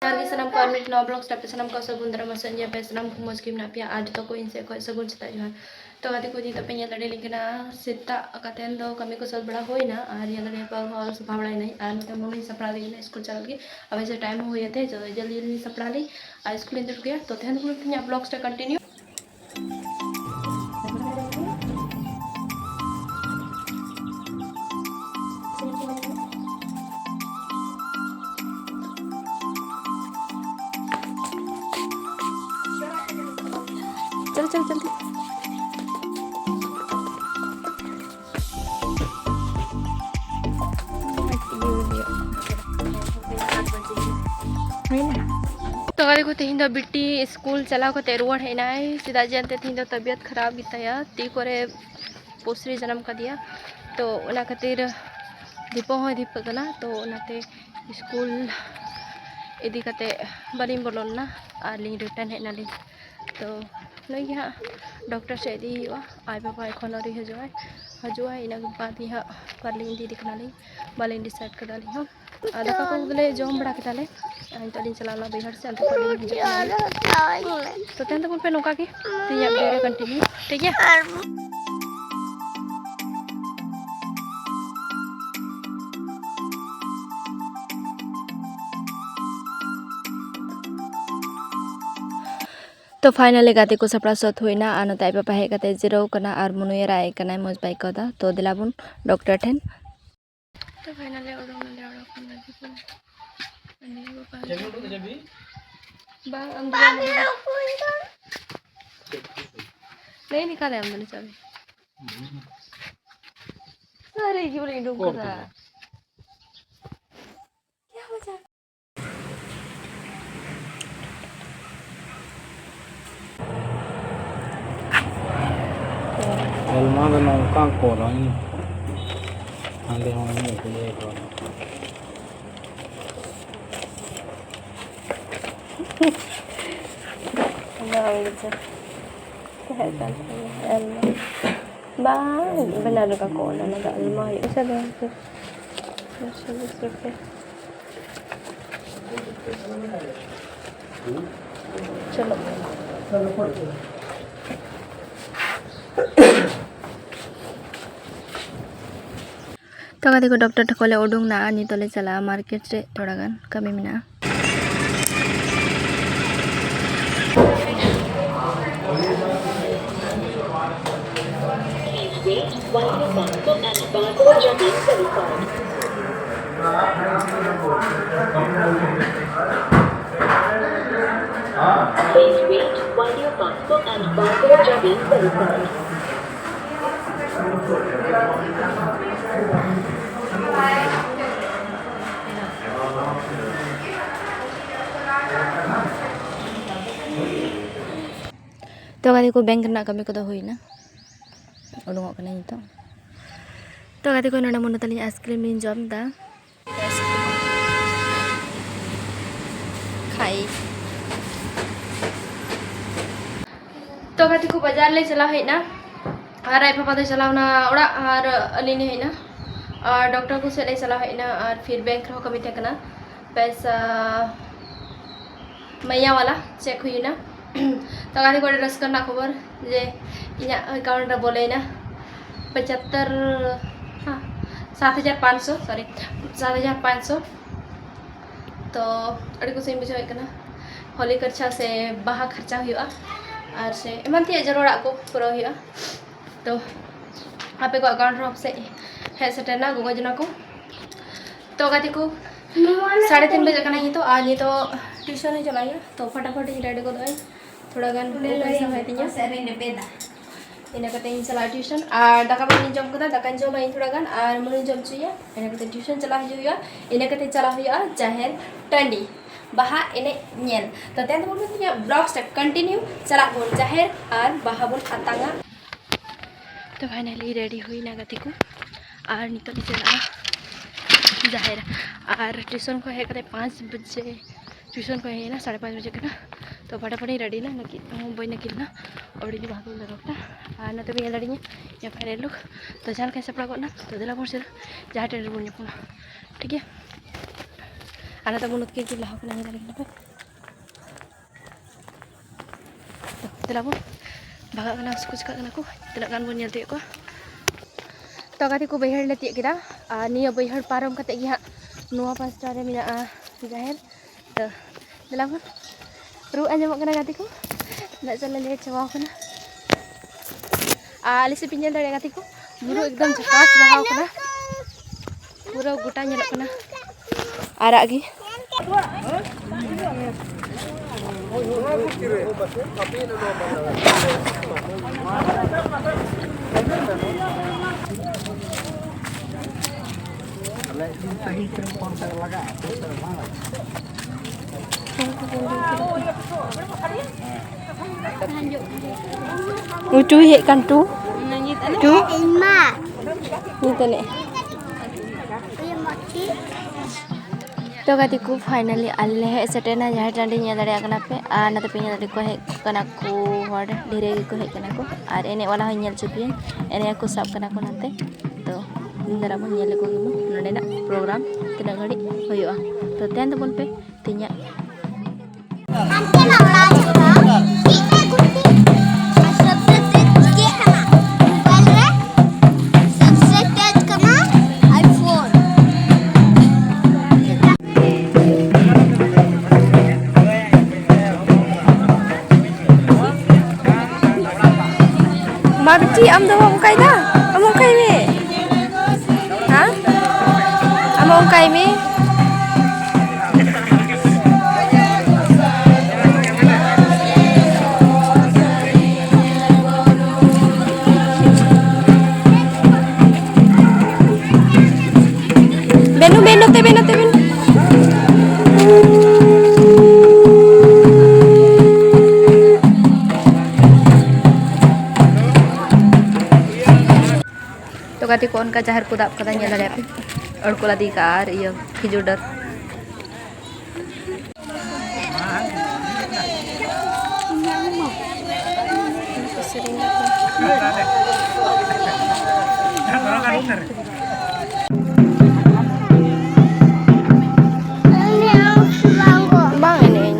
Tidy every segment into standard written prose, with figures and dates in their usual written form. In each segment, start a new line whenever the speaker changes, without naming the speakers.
ᱡᱚᱦᱟᱨ ᱜᱮ ᱥᱟᱱᱟᱢ ᱠᱚ ᱟᱨ ᱢᱤᱫ ᱱᱚᱣᱟ ᱵᱞᱚᱜ ᱥᱴᱟᱨᱴ ᱯᱮ ᱥᱟᱱᱟᱢ ᱠᱚ ᱥᱟᱹᱜᱩᱱ ᱫᱟᱨᱟᱢ ᱟᱥᱟᱧ ᱡᱮ ᱯᱮ ᱥᱟᱱᱟम ᱠᱚ ᱢᱚᱡᱽ ᱜᱮ ᱢᱮᱱᱟᱜ ᱯᱮᱭᱟ ᱟᱨ ᱡᱚᱛᱚ ᱠᱚ ᱤᱧ ᱥᱮᱫ ᱠᱷᱚᱡ ᱥᱟᱹᱜᱩᱱ ᱥᱮᱛᱟᱜ ᱡᱚᱦᱟर तो गाती को ᱱᱤᱛᱚᱜ ᱯᱮ ᱧᱮᱞ ᱫᱟᱲᱮᱭᱟᱞᱤᱧ ᱠᱟᱱᱟ ᱥᱮᱛᱟᱜ ᱠᱟᱛᱮᱱ ᱫᱚ ᱠᱟᱹᱢᱤ ᱠᱚ ᱥᱟᱹᱛ ᱵᱟᱲᱟ ᱦᱩᱭᱱᱟ ᱟᱨ ᱧᱮᱞ ᱫᱟᱲᱮᱭᱟᱜ ᱯᱮ ᱥᱟᱯᱷᱟ ᱵᱟᱲᱟᱭᱱᱟᱹᱧ ᱟᱨ ᱱᱚᱛᱮ ᱢᱚᱱᱤ ᱥᱟᱯᱲᱟᱣ ᱞᱟᱹᱜᱤᱫ ᱥᱠᱩल ᱪᱟᱞᱟᱜ ᱞᱟᱹᱜᱤᱫ अब ऐसे टाइम हो गए थे तो जल्दी जल्दी सपड़ा ली और स्कूल इंटर गया तो ध्यान दो ब्लॉग से कंटिन्यू चल चल जल्दी तो गाड़ी को तेहन दो बिट्टी स्कूल चलाव करते रुआड़ हेनाय चेदा जानते तेहन दो तबियत खराब गिताया ती करे पोसरी जन्म कर दिया तो ओना खातिर दीपो हो दीप कना तो ओनाते स्कूल इदी कते बालिंग बोलना और लिंग रिटर्न हेनाली तो नहीं हाँ डॉक्टर से इदी हुआ आई बाबा एखन अरी हजुआ इना बाद ही हाँ बालिंग इदी दिखनाली बालिंग डिसाइड कदाली हाँ दाका को गले जम बड़ा केताले तो चलाना बिहार से तो तेन तक पे नौका की वीडियो कंटिन्यू ठीक है तो फाइनली गाते को सपड़ा सत होना और नते पापा हेज कते जिराव कना और मुनुए राय कना मज बाई कदा तो दिलाबुन डॉक्टर ठेन तो फाइनली नहीं निकाले हमने चाबी अरे ये बोले डूब रहा क्या हो जा
El más de los cancos, ahí. Ande a un mundo de eso.
Ba, benar ka ko na nag-alma. Isa ba? चलो तो गाते को डॉक्टर ठकोले उडुंग ना नितले चला मार्केट से थोड़ा गान कमी मिना
Please wait while your passport and barcode are being verified.
तो गाते को बैंक ना कमी को तो हुई ना उडुंग कना नितो तो गाते को नोडे मन तली आइसक्रीम नी जम दा खाई तो गाते को बाजार ले चला है ना और आई पापा तो चलावना ओड़ा और अलिनी है ना और डॉक्टर को से ले चला है ना और फिर बैंक रो कमी थे कना पैसा मैया वाला चेक हुई ना तो गाड़ी को रस करना खबर जे इना अकाउंट रे बोले ना 75 हाँ 7500 सॉरी 7500 तो अड़ी को से बुझे कना होली खर्चा से बाहा खर्चा हुआ और से एमन ती जरोड़ा को पूरा हुआ तो आपे को अकाउंट रो से है सेटना गोगो जना को तो गाती को 3:30 बजे कना ही तो आज नहीं तो ट्यूशन ही चलाइए तो फटाफट ही रेडी को दो थोड़ा गान पैसा है तिnya serene beda ina kata in चला ट्यूशन और दाका बनी जम कदा दाका जम इन थोड़ा गान और मुनि जम चुया ina kata ट्यूशन चला हुआ ina kata चला हुआ जाहेर टंडी बाहा इने नेल तो तेन बोल तिnya ब्लॉग स्टार्ट कंटिन्यू चला बोल जाहेर और बाहा बोल खातांगा तो फाइनली रेडी हुई ना गति को और नितो चला जाहेर और ट्यूशन को है 5 बजे ट्यूशन को है ना 5:30 बजे का तो फटाफट ही रेडी ना नकी बोई नकिल ना और ये भाग लगता और ना तो भी लड़ी या फाइनल लुक तो जान कैसे पड़ा को ना तो दिला बोल से जहाँ ट्रेन बोल ठीक है Anak tak bunut kecil lah aku nanya lagi kenapa. Tidak pun. Bagak kena suku cakap kena aku. Tidak kan pun nyeltik aku. तो कति को बैहर लेती किदा निया बैहर पारम कते गिहा नुआ पास्टा रे मिना जाहिर तो दला को रू anjamok kana gati ko nak jalan lihat cawah kana ali se pinjal dari gati ko buru एकदम झकास बहाव kana पूरा गोटा nyelok kana arak gi lucu ya kan tuh tuh itu nih तो कति को फाइनली अल्ले है सेटेना जहाँ टांडी ᱧᱮᱞ ᱫᱟᱲᱮᱭᱟᱜ ᱠᱟᱱᱟ ᱯᱮ ᱟᱨ ᱱᱟᱛᱮ ᱯᱮ ᱧᱮᱞ ᱫᱟᱲᱮ ᱠᱚ ᱦᱮᱡ ᱠᱟᱱᱟ ᱠᱚ ᱦᱚᱲ ᱰᱷᱮᱨᱮ ᱜᱮᱠᱚ ᱦᱮᱡ ᱠᱟᱱᱟ ᱠᱚ ᱟᱨ ᱮᱱᱮᱡ ᱣᱟᱞᱟ ᱦᱚᱸ ᱧᱮᱞ ᱪᱩᱯᱤᱭᱟᱹᱧ ᱮᱱᱮᱡ ᱠᱚ ᱥᱟᱵ ᱠᱟᱱᱟ ᱠᱚ ᱱᱟᱛᱮ ᱛᱚ ᱫᱟᱨᱟ ᱵᱚᱱ ᱧᱮᱞ ᱠᱚ ᱜᱮᱵᱚᱱ ᱱᱚᱰᱮᱱᱟᱜ ᱯᱨᱳᱜᱨᱟम ᱛᱤᱱᱟᱹᱜ ᱜᱷᱟᱹᱲᱤᱡ ᱦᱩᱭᱩᱜᱼᱟ ᱛᱚ ᱛᱟᱦᱮᱱ ᱛᱟᱵᱚᱱ ᱯᱮ ᱛᱤᱧᱟᱹᱜ Ma bici am dah mau kai dah. Am mau kai me. Ha? Am mau kai me. Benu benu te benu te benu. तो कति को उनका जहर को दाप कदा ᱧᱮᱞ ᱫᱟᱲᱮᱭᱟᱜ ᱯᱮ ᱚᱲᱠᱚ ᱞᱟᱫᱤ ᱠᱟ ᱟᱨ ᱤᱭᱟᱹ ᱠᱷᱤᱡᱩᱨ ᱰᱟᱨ bang ini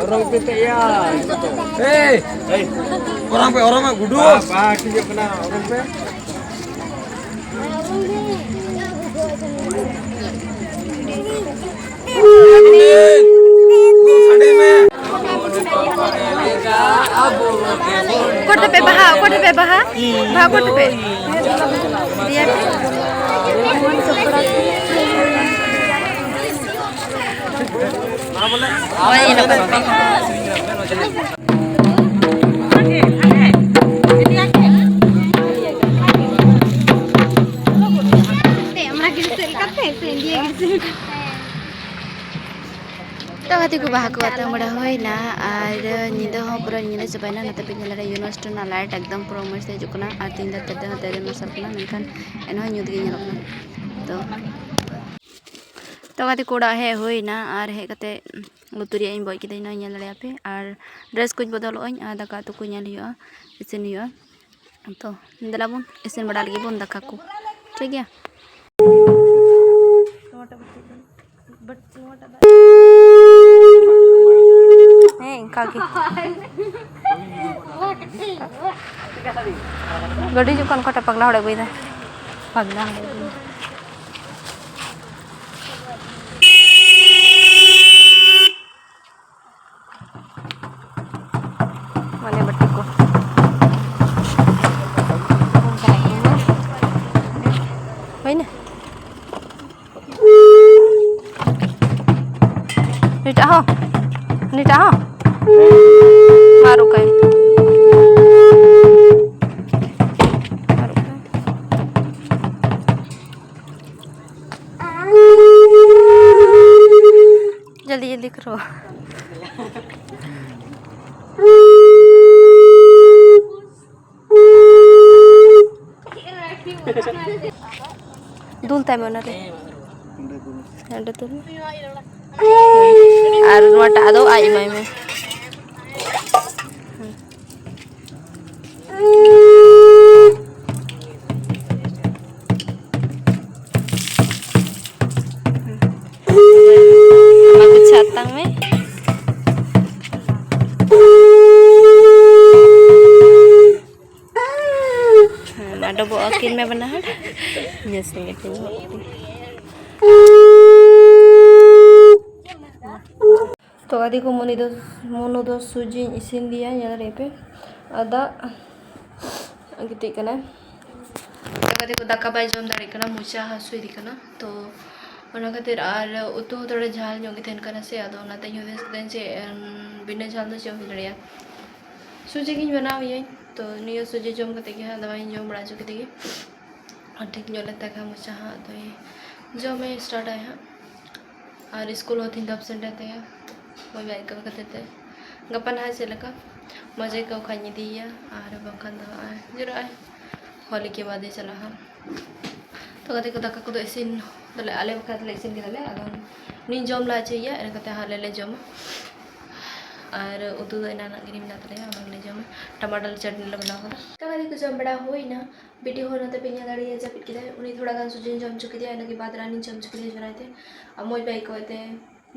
orang PT ya. Orang mah gudu. Apa dia kena orang pe?
Coat पे बहा बहा कोट पे दिया oh ini dapat तो हती को बाहा को आता बड़ा होइना और निदा हो पूरा निदा चबाइना नते पे नेला यूनिवर्सिटी ना लाइट एकदम पूरा मस्त हिजुकना और तीन दा तेदा तेरे मसल कना मेनखान एनो ᱧᱩᱛ गे ᱧᱮᱞᱚᱜ तो कति कोड़ा हे होइना और हे कते लुतुरिया इन बॉय किदे ना ñel दाड़े पे और ड्रेस को बदलो अñ आ दाका तो को ñel हुआ इसिन हुआ तो दला बन इसिन बड़ा लगी बन दाका को ठीक है काकी गड्डी जो कौन कटा पगला उड़े बुई पगला Nita ho maru kai जल्दी जल्दी करो दूल ताई mana re ada tuh harus mata atau ai mai me aku catang me ada bawa akin me benar yes ngerti तो आदि को मोनो दो सूजी इसिन दिया यहाँ रेपे आदा गिटी कना आदि को दाका बाय जम दाड़ी कना मुचा हासुई दी कना तो ओना खातिर आर उतु थोड़ा झाल जोंगी थेन कना से आदो ना तयो देस देन से बिना झाल दो चो हिलड़िया सूजी की बनाओ ये तो नियो सूजी जम कते के दवाई जम बड़ा जो कते के ठीक जो लेता का मुचा हा तो ये जो मैं स्टार्ट आया और स्कूल होती तब से रहते हैं मैं बैग का कहते थे गपन है से लगा मजे का खाने दिया और बंकन जरा होली के बाद चला हम तो कहते को दाका को तो इसिन दले आले वक्त ले इसिन के दले अगर नी जम ला चाहिए एन कहते हाले ले जम और उतु दो इना गिरी मिला तले और ले जम टमाटर चटनी ले बना कर तो कहते को जम बड़ा होई ना बेटी हो ना तो पिन्या गाड़ी जब पिट के उन्हीं थोड़ा गान सुजन जम चुकी दिया इनके बाद रानी जम चुकी दिया बनाए थे अब मोज बैग को कहते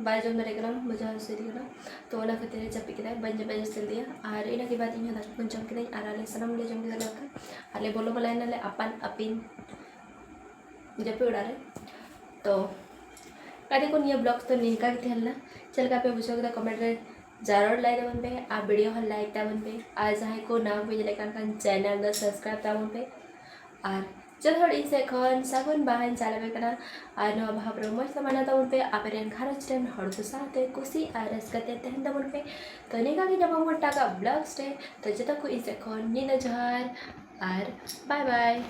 बाय जम दरे कना मजा से दिखना तो ओला खातिर जब पिट के बंज बंज से दिया और इना के बाद इन दास पुन जम के और आले सनम ले जम के लगा आले बोलो बोला इनले अपन अपिन जब पे उड़ा रहे तो कदी को निया ब्लॉग्स तो निका के थेलना चल का पे बुझो के कमेंट रे जरूर लाइक दबन पे आ वीडियो हल लाइक दबन पे आज है को नाम पे लेकर चैनल द सब्सक्राइब दबन पे और चल थोड़ी से खन सागुन बहन चलावे कना और नो भाव मज समाना दबन पे आपरेन घरच रेन हर को साथे खुशी और रसकते तहन दबन पे तो निका के जब मोटा का ब्लॉग्स रे तो जता को इसे खन नीना जहर और बाय बाय